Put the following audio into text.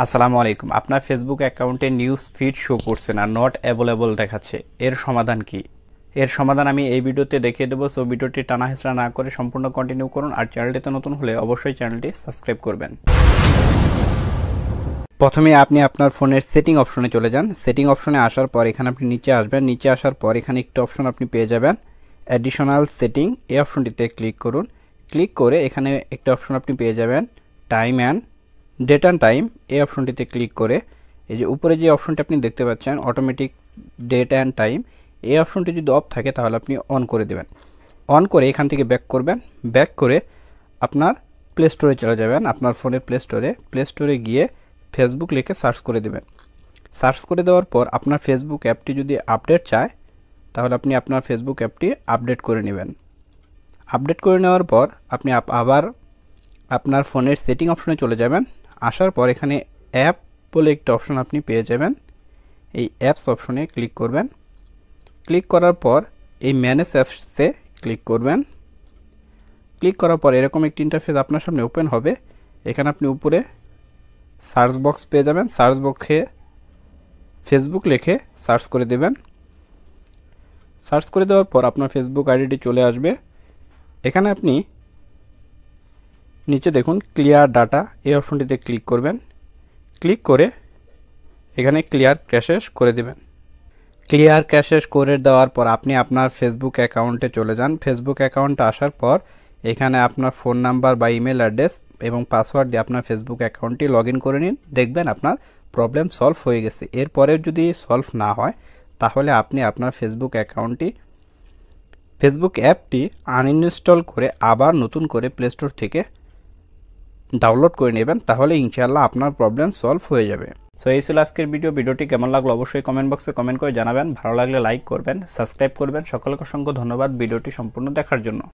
আসসালামু আলাইকুম। আপনার ফেসবুক অ্যাকাউন্টে নিউজ ফিড শো করছে না, নট অ্যাভেলেবল দেখাচ্ছে। এর সমাধান কি? এর সমাধান আমি এই ভিডিওতে দেখিয়ে দেবো। সো ভিডিওটি টানা হেঁচড়া না করে সম্পূর্ণ কন্টিনিউ করুন। আর চ্যানেলটিতে নতুন হলে অবশ্যই চ্যানেলটি সাবস্ক্রাইব করবেন। প্রথমে আপনি আপনার ফোনের সেটিং অপশনে চলে যান। সেটিং অপশনে আসার পর এখানে আপনি নিচে আসবেন। নিচে আসার পর এখানে একটা অপশন আপনি পেয়ে যাবেন, অ্যাডিশনাল সেটিং। এই অপশনটিতে ক্লিক করুন। ক্লিক করে এখানে একটা অপশন আপনি পেয়ে যাবেন, time and date and time. এই অপশনটিতে ক্লিক করে এই যে উপরে যে অপশনটি আপনি দেখতে পাচ্ছেন, অটোমেটিক ডেট অ্যান্ড টাইম, এই অপশনটি যদি অফ থাকে তাহলে আপনি অন করে দেবেন। অন করে এখান থেকে ব্যাক করবেন। ব্যাক করে আপনার প্লে স্টোরে চলে যাবেন। আপনার ফোনের প্লে স্টোরে গিয়ে ফেসবুক লিখে সার্চ করে দেবেন। সার্চ করে দেওয়ার পর আপনার ফেসবুক অ্যাপটি যদি আপডেট চায় তাহলে আপনি আপনার ফেসবুক অ্যাপটি আপডেট করে নেবেন। আপডেট করে নেওয়ার পর আপনি আবার আপনার ফোনের সেটিং অপশনে চলে যাবেন। আসার পর এখানে অ্যাপ বলে একটা অপশন আপনি পেয়ে যাবেন। এই অ্যাপস অপশনে ক্লিক করবেন। ক্লিক করার পর এই ম্যানেজ অ্যাপসে ক্লিক করবেন। ক্লিক করার পর এরকম একটি ইন্টারফেস আপনার সামনে ওপেন হবে। এখানে আপনি উপরে সার্চ বক্স পেয়ে যাবেন। সার্চ বক্সে ফেসবুক লিখে সার্চ করে দেবেন। সার্চ করে দেওয়ার পর আপনার ফেসবুক আইডিটি চলে আসবে। এখানে আপনি নিচে দেখুন ক্লিয়ার ডাটা, এই অপশনটিতে ক্লিক করবেন। ক্লিক করে এখানে ক্লিয়ার ক্যাশেস করে দেবেন। ক্লিয়ার ক্যাশেস করে দেওয়ার পর আপনি আপনার ফেসবুক অ্যাকাউন্টে চলে যান। ফেসবুক অ্যাকাউন্টে আসার পর এখানে আপনার ফোন নাম্বার বা ইমেল অ্যাড্রেস এবং পাসওয়ার্ড দিয়ে আপনার ফেসবুক অ্যাকাউন্টটি লগ ইন করে নিন। দেখবেন আপনার প্রবলেম সলভ হয়ে গেছে। এরপরেও যদি সলভ না হয় তাহলে আপনি আপনার ফেসবুক অ্যাপটি আনইনস্টল করে আবার নতুন করে প্লে স্টোর থেকে ডাউনলোড করে নেবেন। তাহলে ইনশাআল্লাহ আপনার প্রবলেম সলভ হয়ে যাবে। সো এই ছিল আজকের ভিডিওটি কেমন লাগলো অবশ্যই কমেন্ট বক্সে কমেন্ট করে জানাবেন। ভালো লাগলে লাইক করবেন, সাবস্ক্রাইব করবেন। সকলকে অসংখ্য ধন্যবাদ ভিডিওটি সম্পূর্ণ দেখার জন্য।